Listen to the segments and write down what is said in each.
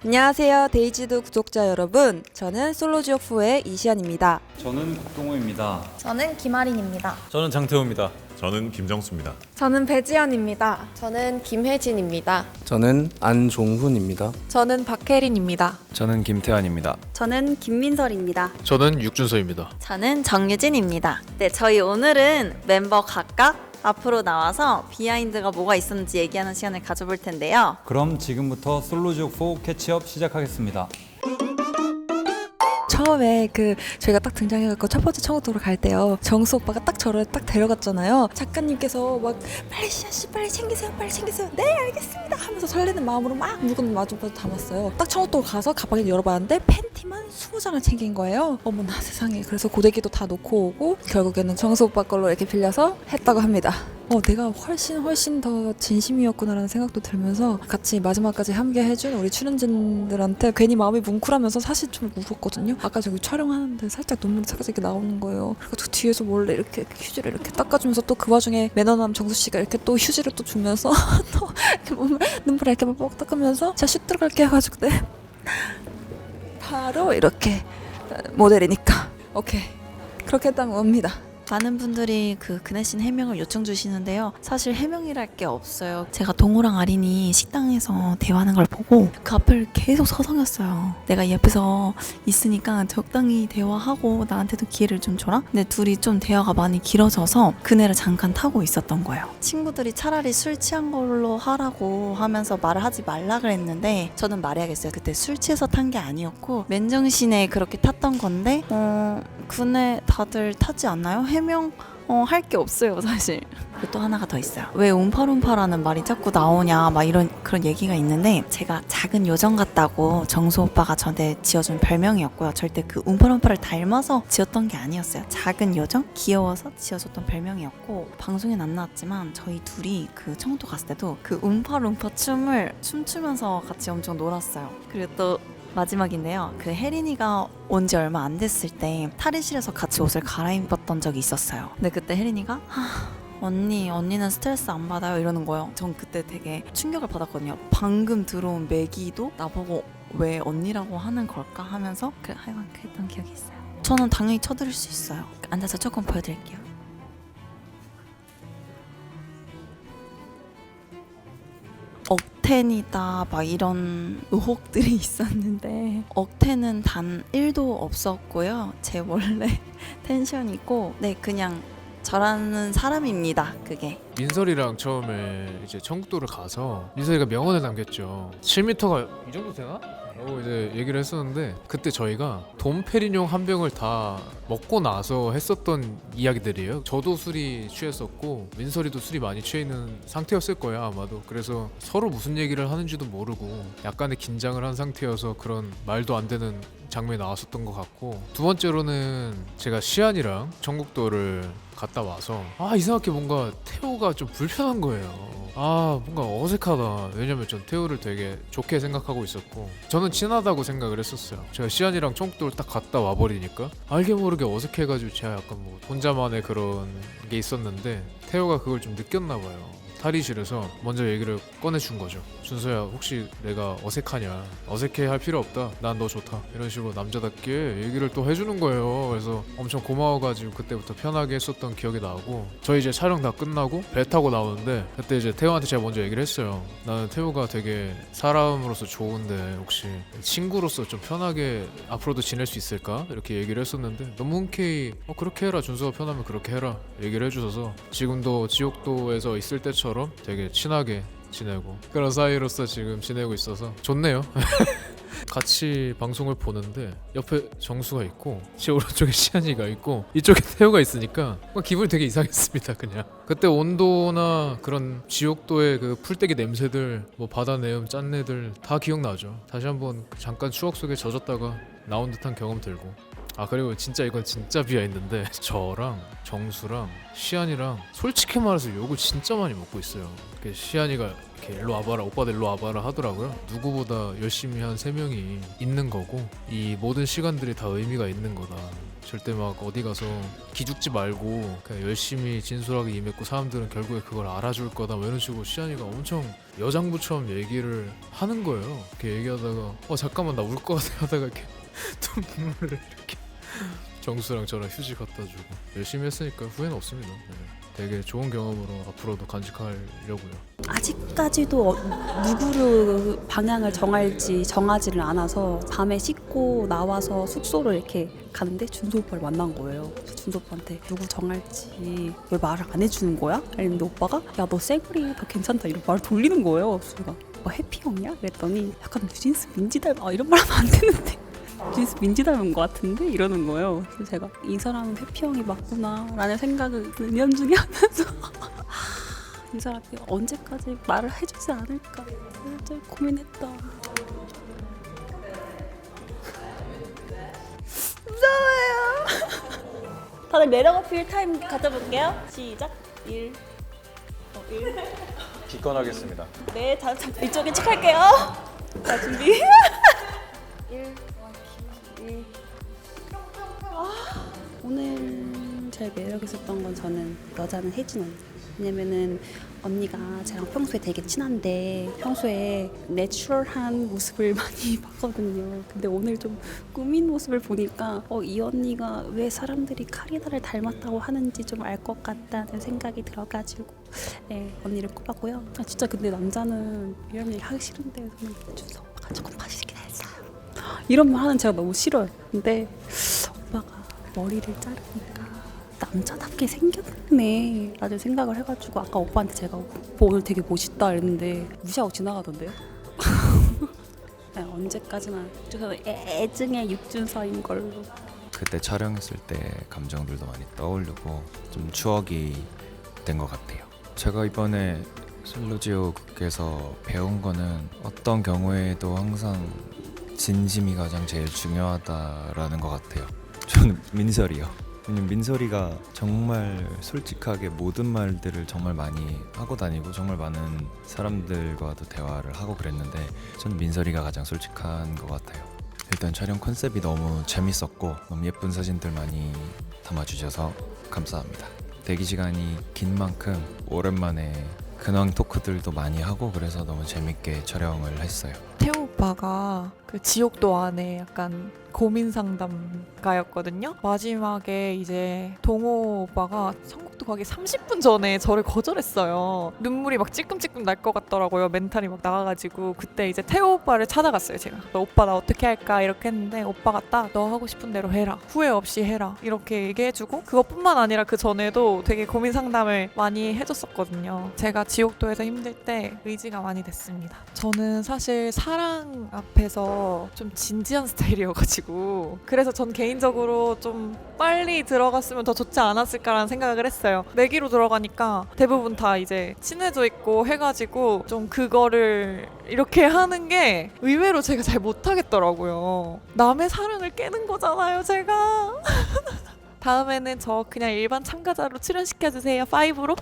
안녕하세요 데이지드 구독자 여러분, 저는 솔로지옥4의 이시안입니다. 저는 국동호입니다. 저는 김아린입니다. 저는 장태호입니다. 저는 김정수입니다. 저는 배지연입니다. 저는 김혜진입니다. 저는 안종훈입니다. 저는 박혜린입니다. 저는 김태환입니다. 저는 김민설입니다. 저는 육준서입니다. 저는 정유진입니다. 네, 저희 오늘은 멤버 각각 앞으로 나와서 비하인드가 뭐가 있었는지 얘기하는 시간을 가져볼 텐데요. 그럼 지금부터 솔로지옥4 캐치업 시작하겠습니다. 처음에 저희가 딱 등장해갖고 첫 번째 청국도로 갈 때요, 정수 오빠가 딱 저를 딱 데려갔잖아요. 작가님께서 막 빨리 시아씨 빨리 챙기세요, 빨리 챙기세요, 네 알겠습니다 하면서 설레는 마음으로 막 물건 마주보고 담았어요. 딱 청국도 가서 가방을 열어봤는데 팬티만 20장을 챙긴 거예요. 어머나 세상에. 그래서 고데기도 다 놓고 오고 결국에는 정수 오빠 걸로 이렇게 빌려서 했다고 합니다. 내가 훨씬 더 진심이었구나라는 생각도 들면서 같이 마지막까지 함께 해준 우리 출연진들한테 괜히 마음이 뭉클하면서 사실 좀 울었거든요. 아까 저기 촬영하는데 살짝 눈물이 차가지게 나오는 거예요. 그래서 뒤에서 몰래 이렇게 휴지를 이렇게 닦아주면서 또 그 와중에 매너남 정수씨가 이렇게 또 휴지를 또 주면서 또 이렇게 눈물을 이렇게 뻑뻑 닦으면서 자 슛 들어갈게 해가지고 네 바로 이렇게 모델이니까 오케이 그렇게 했다는 겁니다. 많은 분들이 그네신 해명을 요청 주시는데요. 사실 해명이랄 게 없어요. 제가 동호랑 아린이 식당에서 대화하는 걸 보고 그 앞을 계속 서성였어요. 내가 이 옆에서 있으니까 적당히 대화하고 나한테도 기회를 좀 줘라? 근데 둘이 좀 대화가 많이 길어져서 그네를 잠깐 타고 있었던 거예요. 친구들이 차라리 술 취한 걸로 하라고 하면서 말을 하지 말라 그랬는데 저는 말해야겠어요. 그때 술 취해서 탄 게 아니었고 맨정신에 그렇게 탔던 건데 그네 다들 타지 않나요? 해명 할 게 없어요 사실. 그리고 또 하나가 더 있어요. 왜 움파룸파라는 말이 자꾸 나오냐 막 이런 그런 얘기가 있는데, 제가 작은 요정 같다고 정수 오빠가 저한테 지어준 별명이었고요. 절대 그 움파룸파를 닮아서 지었던 게 아니었어요. 작은 요정? 귀여워서 지어줬던 별명이었고, 방송엔 안 나왔지만 저희 둘이 그 청도 갔을 때도 그 움파룸파 춤을 춤추면서 같이 엄청 놀았어요. 그리고 또 마지막인데요. 그 혜린이가 온 지 얼마 안 됐을 때 탈의실에서 같이 옷을 갈아입었던 적이 있었어요. 근데 그때 혜린이가 언니는 스트레스 안 받아요 이러는 거예요. 전 그때 되게 충격을 받았거든요. 방금 들어온 매기도 나보고 왜 언니라고 하는 걸까 하면서 하여간 그랬던 기억이 있어요. 저는 당연히 쳐드릴 수 있어요. 앉아서 조금 보여드릴게요. 억텐이다 막 이런 의혹들이 있었는데 억텐은 단 1도 없었고요. 제 원래 텐션이고 그냥 저라는 사람입니다. 그게 민설이랑 처음에 이제 청국도를 가서 민설이가 명언을 남겼죠. 7m가 이 정도 되나? 라고 이제 얘기를 했었는데, 그때 저희가 돔페리뇽 한 병을 다 먹고 나서 했었던 이야기들이에요. 저도 술이 취했었고 민설이도 술이 많이 취해 있는 상태였을 거야 아마도. 그래서 서로 무슨 얘기를 하는지도 모르고 약간의 긴장을 한 상태여서 그런 말도 안 되는 장면이 나왔었던 것 같고, 두 번째로는 제가 시안이랑 청국도를 갔다 와서 이상하게 뭔가 태호가 좀 불편한 거예요. 뭔가 어색하다. 왜냐면 전 태호를 되게 좋게 생각하고 있었고 저는 친하다고 생각을 했었어요. 제가 시안이랑 청국도를 딱 갔다 와버리니까 알게 모르게 어색해가지고 제가 약간 뭐 혼자만의 그런 게 있었는데 태호가 그걸 좀 느꼈나 봐요. 탈의실에서 먼저 얘기를 꺼내준 거죠. 준서야, 혹시 내가 어색하냐? 어색해 할 필요 없다. 난 너 좋다. 이런 식으로 남자답게 얘기를 또 해주는 거예요. 그래서 엄청 고마워가지고 그때부터 편하게 했었던 기억이 나고, 저희 이제 촬영 다 끝나고 배 타고 나오는데 그때 이제 태호한테 제가 먼저 얘기를 했어요. 나는 태호가 되게 사람으로서 좋은데 혹시 친구로서 좀 편하게 앞으로도 지낼 수 있을까? 이렇게 얘기를 했었는데 너무 흔쾌히 그렇게 해라. 준서가 편하면 그렇게 해라. 얘기를 해주셔서 지금도 지옥도에서 있을 때처럼 되게 친하게 지내고 그런 사이로서 지금 지내고 있어서 좋네요. 같이 방송을 보는데 옆에 정수가 있고 제 오른쪽에 시안이가 있고 이쪽에 태호가 있으니까 기분이 되게 이상했습니다. 그냥 그때 온도나 그런 지옥도의 그 풀떼기 냄새들, 뭐 바다 내음 짠내들 다 기억나죠. 다시 한번 잠깐 추억 속에 젖었다가 나온 듯한 경험 들고. 그리고 진짜 이건 진짜 비하인드인데 저랑 정수랑 시안이랑 솔직히 말해서 욕을 진짜 많이 먹고 있어요. 시안이가 이렇게 일로 와봐라, 오빠들 일로 와봐라 하더라고요. 누구보다 열심히 한 3명이 있는 거고 이 모든 시간들이 다 의미가 있는 거다. 절대 막 어디 가서 기죽지 말고 그냥 열심히 진솔하게 임했고 사람들은 결국에 그걸 알아줄 거다 뭐 이런 식으로 시안이가 엄청 여장부처럼 얘기를 하는 거예요. 이렇게 얘기하다가 잠깐만 나 울 것 같아 하다가 이렇게 또 눈물을 이렇게 정수랑 저랑 휴지 갖다 주고 열심히 했으니까 후회는 없습니다. 네. 되게 좋은 경험으로 앞으로도 간직하려고요. 아직까지도 누구를 방향을 정할지 정하지를 않아서 밤에 씻고 나와서 숙소를 이렇게 가는데 준수 오빠를 만난 거예요. 그래서 준수 오빠한테 누구 정할지 왜 말을 안 해주는 거야? 아니면 오빠가 야 너 쌩얼이 더 괜찮다 이런 말을 돌리는 거예요. 그래서 제가 해피 형이야? 그랬더니 약간 뉴진스 민지 닮아 이런 말 하면 안 되는데 뉴진스 민지 닮은 것 같은데? 이러는 거예요. 그래서 제가 이 사람은 해피 형이 맞구나 라는 생각을 은연중에 하면서 이 사람이 언제까지 말을 해주지 않을까 진짜 고민했다. 무서워요. 다들 매력 어필 타임 가져볼게요. 시작. 1 기권하겠습니다. 네, 자, 이쪽에 체크할게요. 자, 준비. 1 오늘 제일 매력 있었던 건 저는 여자는 혜진 언니. 왜냐면은 언니가 저랑 평소에 되게 친한데 평소에 내추럴한 모습을 많이 봤거든요. 근데 오늘 좀 꾸민 모습을 보니까 이 언니가 왜 사람들이 카리나를 닮았다고 하는지 좀 알 것 같다는 생각이 들어가지고 네, 언니를 꼽았고요. 진짜 근데 남자는 이런 얘기 하기 싫은데 저는 준서 오빠가 조금 맛있긴 했어요. 이런 말 하는 제가 너무 싫어요. 근데 오빠가 머리를 자르니까 남자답게 생겼네 라는 생각을 해가지고 아까 오빠한테 제가 오늘 되게 멋있다 이랬는데 무시하고 지나가던데요. 네, 언제까지나 저는 애증의 육준서인 걸로. 그때 촬영했을 때 감정들도 많이 떠오르고 좀 추억이 된 것 같아요. 제가 이번에 솔로지옥에서 배운 거는 어떤 경우에도 항상 진심이 가장 제일 중요하다라는 것 같아요. 저는 민설이요. 왜냐면 민설이가 정말 솔직하게 모든 말들을 정말 많이 하고 다니고 정말 많은 사람들과도 대화를 하고 그랬는데 저는 민설이가 가장 솔직한 것 같아요. 일단 촬영 컨셉이 너무 재밌었고 너무 예쁜 사진들 많이 담아주셔서 감사합니다. 대기 시간이 긴 만큼 오랜만에 근황 토크들도 많이 하고 그래서 너무 재밌게 촬영을 했어요. 태호 오빠가 그 지옥도 안에 약간 고민 상담가였거든요. 마지막에 이제 동호 오빠가 천국도 가기 30분 전에 저를 거절했어요. 눈물이 막 찔끔찔끔 날 것 같더라고요. 멘탈이 막 나가가지고 그때 이제 태호 오빠를 찾아갔어요. 제가 오빠 나 어떻게 할까 이렇게 했는데 오빠가 딱 너 하고 싶은 대로 해라, 후회 없이 해라 이렇게 얘기해주고 그것뿐만 아니라 그 전에도 되게 고민 상담을 많이 해줬었거든요. 제가 지옥도에서 힘들 때 의지가 많이 됐습니다. 저는 사실 사랑 앞에서 좀 진지한 스타일이어가지고 그래서 전 개인적으로 좀 빨리 들어갔으면 더 좋지 않았을까라는 생각을 했어요. 내기로 들어가니까 대부분 다 이제 친해져 있고 해가지고 좀 그거를 이렇게 하는 게 의외로 제가 잘 못하겠더라고요. 남의 사랑을 깨는 거잖아요, 제가. 다음에는 저 그냥 일반 참가자로 출연시켜주세요. 5로.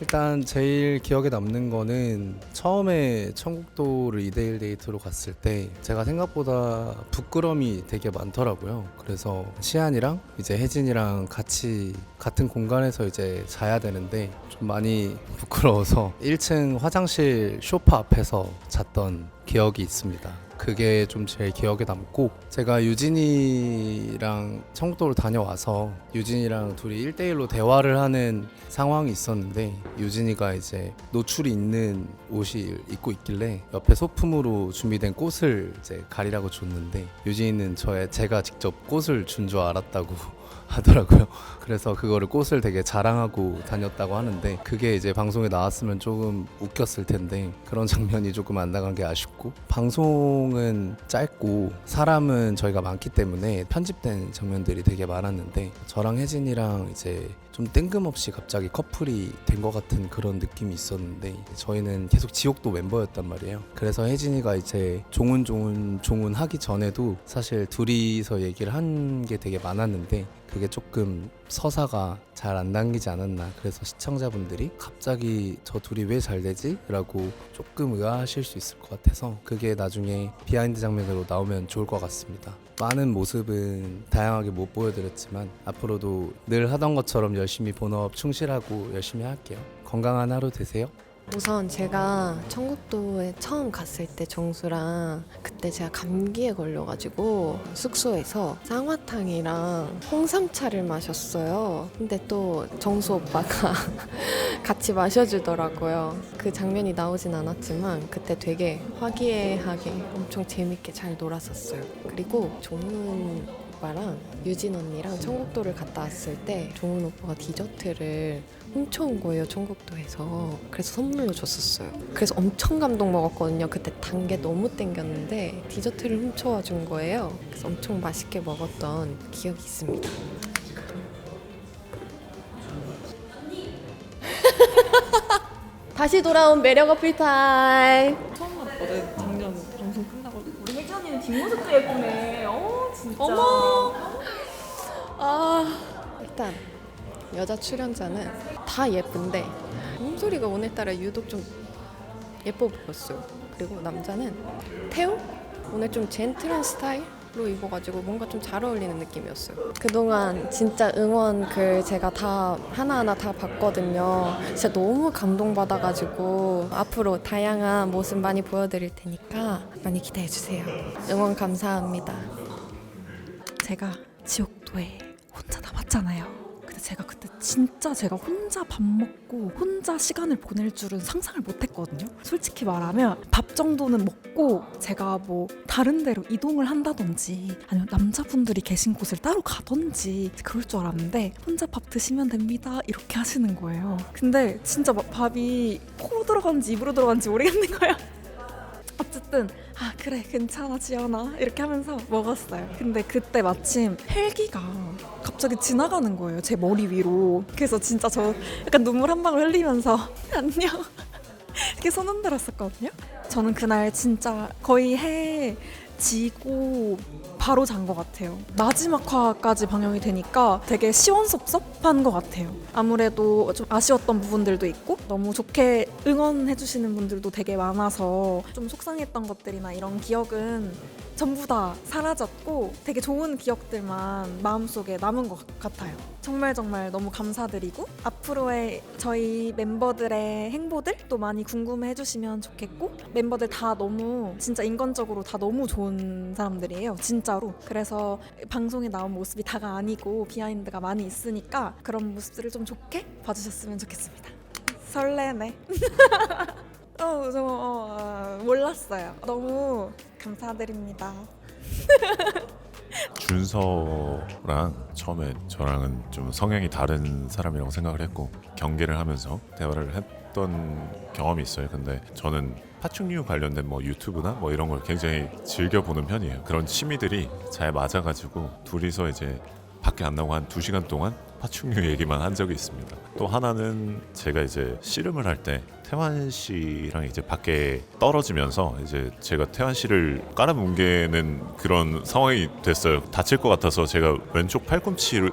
일단 제일 기억에 남는 거는 처음에 청국도를 2대1 데이트로 갔을 때 제가 생각보다 부끄러움이 되게 많더라고요. 그래서 시안이랑 이제 혜진이랑 같이 같은 공간에서 이제 자야 되는데 좀 많이 부끄러워서 1층 화장실 소파 앞에서 잤던 기억이 있습니다. 그게 좀 제일 기억에 남고 제가 유진이랑 청국도를 다녀와서 유진이랑 둘이 1대1로 대화를 하는 상황이 있었는데 유진이가 이제 노출이 있는 옷이 입고 있길래 옆에 소품으로 준비된 꽃을 이제 가리라고 줬는데 유진이는 제가 직접 꽃을 준 줄 알았다고 하더라고요. 그래서 그거를 꽃을 되게 자랑하고 다녔다고 하는데 그게 이제 방송에 나왔으면 조금 웃겼을 텐데 그런 장면이 조금 안 나간 게 아쉽고 방송은 짧고 사람은 저희가 많기 때문에 편집된 장면들이 되게 많았는데 저랑 혜진이랑 이제 좀 뜬금없이 갑자기 커플이 된 것 같은 그런 느낌이 있었는데 저희는 계속 지옥도 멤버였단 말이에요. 그래서 혜진이가 이제 종훈 하기 전에도 사실 둘이서 얘기를 한 게 되게 많았는데 그게 조금 서사가 잘 안 당기지 않았나. 그래서 시청자분들이 갑자기 저 둘이 왜 잘 되지? 라고 조금 의아하실 수 있을 것 같아서 그게 나중에 비하인드 장면으로 나오면 좋을 것 같습니다. 많은 모습은 다양하게 못 보여드렸지만 앞으로도 늘 하던 것처럼 열심히 본업 충실하고 열심히 할게요. 건강한 하루 되세요. 우선 제가 청국도에 처음 갔을 때 정수랑 그때 제가 감기에 걸려가지고 숙소에서 쌍화탕이랑 홍삼차를 마셨어요. 근데 또 정수 오빠가 같이 마셔주더라고요. 그 장면이 나오진 않았지만 그때 되게 화기애애하게 엄청 재밌게 잘 놀았었어요. 그리고 종훈 오빠랑 유진 언니랑 청국도를 갔다 왔을 때 종훈 오빠가 디저트를 훔쳐온 거예요, 청국도에서. 그래서 선물로 줬었어요. 그래서 엄청 감동 먹었거든요. 그때 단 게 너무 땡겼는데 디저트를 훔쳐와 준 거예요. 그래서 엄청 맛있게 먹었던 기억이 있습니다. 다시 돌아온 매력 어필 타임. 처음 봤거든. 작년 방송 끝나고 우리 혜지 언니는 뒷모습도 예쁘네. 진짜. 어머. 일단 여자 출연자는 다 예쁜데 몸소리가 오늘따라 유독 좀 예뻐 보였어요. 그리고 남자는 태우? 오늘 좀 젠틀한 스타일로 입어가지고 뭔가 좀 잘 어울리는 느낌이었어요. 그동안 진짜 응원 글 제가 다 하나하나 다 봤거든요. 진짜 너무 감동받아가지고 앞으로 다양한 모습 많이 보여드릴 테니까 많이 기대해주세요. 응원 감사합니다. 제가 지옥도에 혼자 남았잖아요. 근데 제가 그때 진짜 제가 혼자 밥 먹고 혼자 시간을 보낼 줄은 상상을 못 했거든요. 솔직히 말하면 밥 정도는 먹고 제가 뭐 다른 데로 이동을 한다든지 아니면 남자분들이 계신 곳을 따로 가든지 그럴 줄 알았는데 혼자 밥 드시면 됩니다 이렇게 하시는 거예요. 근데 진짜 막 밥이 코로 들어가는지 입으로 들어가는지 모르겠는 거예요. 어쨌든 그래 괜찮아 지연아 이렇게 하면서 먹었어요. 근데 그때 마침 헬기가 갑자기 지나가는 거예요, 제 머리 위로. 그래서 진짜 저 약간 눈물 한 방울 흘리면서 안녕 이렇게 손 흔들었었거든요. 저는 그날 진짜 거의 해 지고 바로 잔 것 같아요. 마지막 화까지 방영이 되니까 되게 시원섭섭한 것 같아요. 아무래도 좀 아쉬웠던 부분들도 있고 너무 좋게 응원해주시는 분들도 되게 많아서 좀 속상했던 것들이나 이런 기억은 전부 다 사라졌고 되게 좋은 기억들만 마음속에 남은 것 같아요. 정말 너무 감사드리고 앞으로의 저희 멤버들의 행보들도 많이 궁금해 해주시면 좋겠고 멤버들 다 너무 진짜 인간적으로 다 너무 좋은 사람들이에요, 진짜로. 그래서 방송에 나온 모습이 다가 아니고 비하인드가 많이 있으니까 그런 모습들을 좀 좋게 봐주셨으면 좋겠습니다. 설레네. 몰랐어요. 너무 감사드립니다. 준서랑 처음에 저랑은 좀 성향이 다른 사람이라고 생각을 했고 경계를 하면서 대화를 했던 경험이 있어요. 근데 저는 파충류 관련된 뭐 유튜브나 뭐 이런 걸 굉장히 즐겨보는 편이에요. 그런 취미들이 잘 맞아가지고 둘이서 이제 밖에 안 나오고 한 2시간 동안 파충류 얘기만 한 적이 있습니다. 또 하나는 제가 이제 씨름을 할 때 태환 씨랑 이제 밖에 떨어지면서 이제 제가 태환 씨를 깔아뭉개는 그런 상황이 됐어요. 다칠 것 같아서 제가 왼쪽 팔꿈치로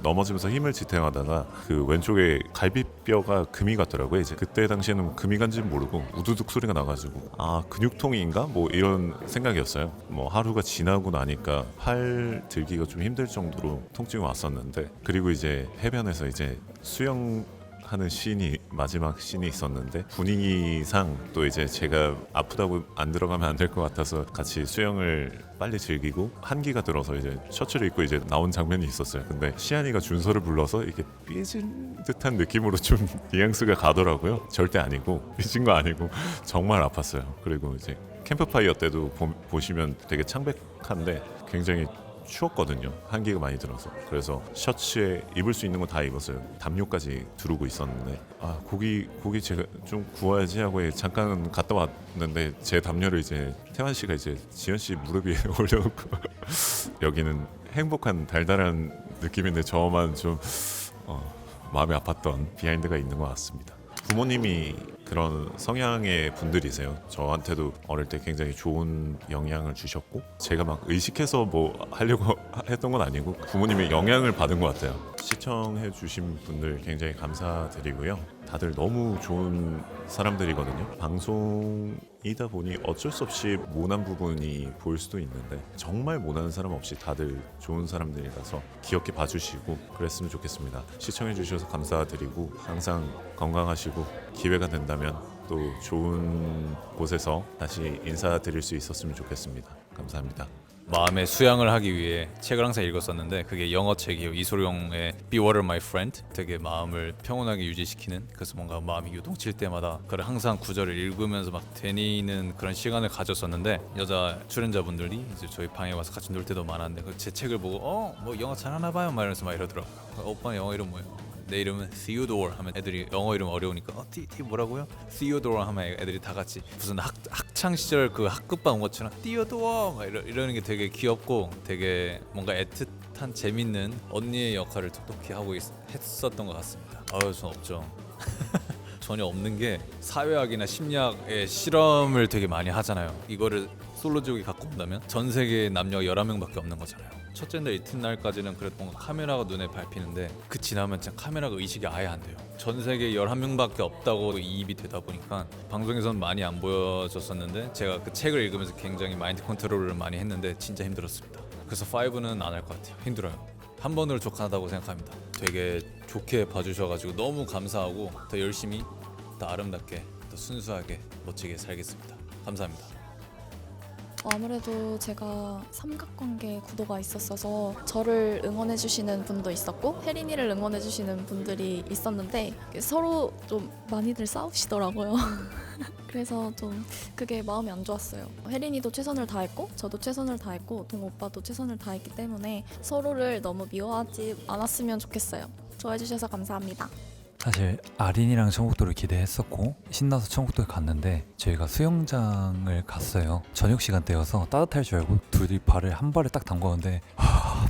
넘어지면서 힘을 지탱하다가 그 왼쪽에 갈비뼈가 금이 갔더라고요. 이제 그때 당시에는 금이 간지는 모르고 우두둑 소리가 나가지고 근육통인가 뭐 이런 생각이었어요. 뭐 하루가 지나고 나니까 팔 들기가 좀 힘들 정도로 통증이 왔었는데, 그리고 이제 해변에서 이제 수영하는 씬이 마지막 씬이 있었는데 분위기상 또 이제 제가 아프다고 안 들어가면 안 될 것 같아서 같이 수영을 빨리 즐기고 한기가 들어서 이제 셔츠를 입고 이제 나온 장면이 있었어요. 근데 시안이가 준서를 불러서 이게 삐진 듯한 느낌으로 좀 뉘앙스가 가더라고요. 절대 아니고 삐진 거 아니고 정말 아팠어요. 그리고 이제 캠프파이어 때도 보시면 되게 창백한데 굉장히 추웠거든요. 한기가 많이 들어서. 그래서 셔츠에 입을 수 있는 거 다 입었어요. 담요까지 두르고 있었는데 고기 제가 좀 구워야지 하고 잠깐 갔다 왔는데 제 담요를 이제 태환 씨가 이제 지연 씨 무릎 위에 올려놓고 여기는 행복한 달달한 느낌인데 저만 좀 마음이 아팠던 비하인드가 있는 것 같습니다. 부모님이 그런 성향의 분들이세요. 저한테도 어릴 때 굉장히 좋은 영향을 주셨고 제가 막 의식해서 뭐 하려고 했던 건 아니고 부모님의 영향을 받은 것 같아요. 시청해 주신 분들 굉장히 감사드리고요. 다들 너무 좋은 사람들이거든요. 방송이다 보니 어쩔 수 없이 모난 부분이 보일 수도 있는데 정말 모난 사람 없이 다들 좋은 사람들이라서 귀엽게 봐주시고 그랬으면 좋겠습니다. 시청해 주셔서 감사드리고 항상 건강하시고 기회가 된다면 또 좋은 곳에서 다시 인사드릴 수 있었으면 좋겠습니다. 감사합니다. 마음의 수양을 하기 위해 책을 항상 읽었었는데 그게 영어 책이에요. 이소룡의 Be Water My Friend. 되게 마음을 평온하게 유지시키는, 그래서 뭔가 마음이 요동칠 때마다 그걸 항상 구절을 읽으면서 막 되뇌이는 그런 시간을 가졌었는데 여자 출연자분들이 이제 저희 방에 와서 같이 놀 때도 많았는데 제 책을 보고 뭐 영어 잘하나 봐요 막 이러면서 막 이러더라고요. 오빠 영어 이름 뭐예요? 내 이름은 Theodore 하면 애들이 영어 이름 어려우니까 T 뭐라고요? Theodore 하면 애들이 다 같이 무슨 학창 시절 그 학급방 온 것처럼 Theodore 막 이러는 게 되게 귀엽고 되게 뭔가 애틋한 재밌는 언니의 역할을 톡톡히 하고 했었던 것 같습니다. 전 없죠. 전혀 없는 게 사회학이나 심리학의 실험을 되게 많이 하잖아요. 이거를 솔로지옥에 갖고 온다면 전 세계 남녀가 11명밖에 없는 거잖아요. 첫째 날 이튿날까지는 그래도 뭔가 카메라가 눈에 밟히는데 그 지나면 진짜 카메라가 의식이 아예 안 돼요. 전 세계 11명밖에 없다고 이입이 되다 보니까 방송에서는 많이 안 보여줬었는데 제가 그 책을 읽으면서 굉장히 마인드 컨트롤을 많이 했는데 진짜 힘들었습니다. 그래서 5는 안 할 것 같아요. 힘들어요. 한 번으로 족하다고 생각합니다. 되게 좋게 봐주셔가지고 너무 감사하고 더 열심히, 더 아름답게, 더 순수하게, 멋지게 살겠습니다. 감사합니다. 아무래도 제가 삼각관계 구도가 있었어서 저를 응원해주시는 분도 있었고 혜린이를 응원해주시는 분들이 있었는데 서로 좀 많이들 싸우시더라고요. 그래서 좀 그게 마음이 안 좋았어요. 혜린이도 최선을 다했고 저도 최선을 다했고 동호 오빠도 최선을 다했기 때문에 서로를 너무 미워하지 않았으면 좋겠어요. 좋아해 주셔서 감사합니다. 사실 아린이랑 천국도를 기대했었고 신나서 천국도에 갔는데 저희가 수영장을 갔어요. 저녁 시간대여서 따뜻할 줄 알고 둘이 발을 한 발에 딱 담궜는데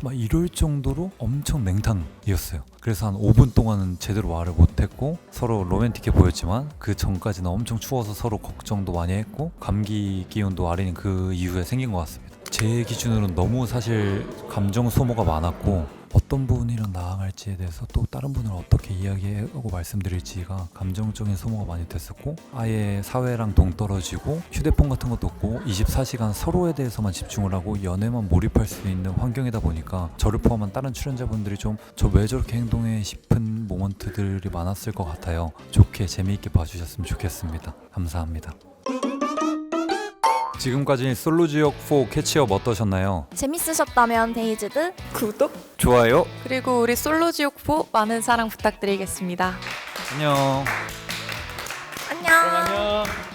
막 이럴 정도로 엄청 냉탕이었어요. 그래서 한 5분 동안은 제대로 말을 못했고 서로 로맨틱해 보였지만 그 전까지는 엄청 추워서 서로 걱정도 많이 했고 감기 기운도 아린이 그 이후에 생긴 것 같습니다. 제 기준으로는 너무 사실 감정 소모가 많았고 어떤 분이랑 나아갈지에 대해서 또 다른 분을 어떻게 이야기하고 말씀드릴지가 감정적인 소모가 많이 됐었고 아예 사회랑 동떨어지고 휴대폰 같은 것도 없고 24시간 서로에 대해서만 집중을 하고 연애만 몰입할 수 있는 환경이다 보니까 저를 포함한 다른 출연자분들이 좀 저 왜 저렇게 행동해 싶은 모먼트들이 많았을 것 같아요. 좋게 재미있게 봐주셨으면 좋겠습니다. 감사합니다. 지금까지 솔로지옥 4 캐치업 어떠셨나요? 재밌으셨다면 데이즈드 구독, 좋아요. 그리고 우리 솔로지옥4 많은 사랑 부탁드리겠습니다. 안녕. 안녕. 안녕.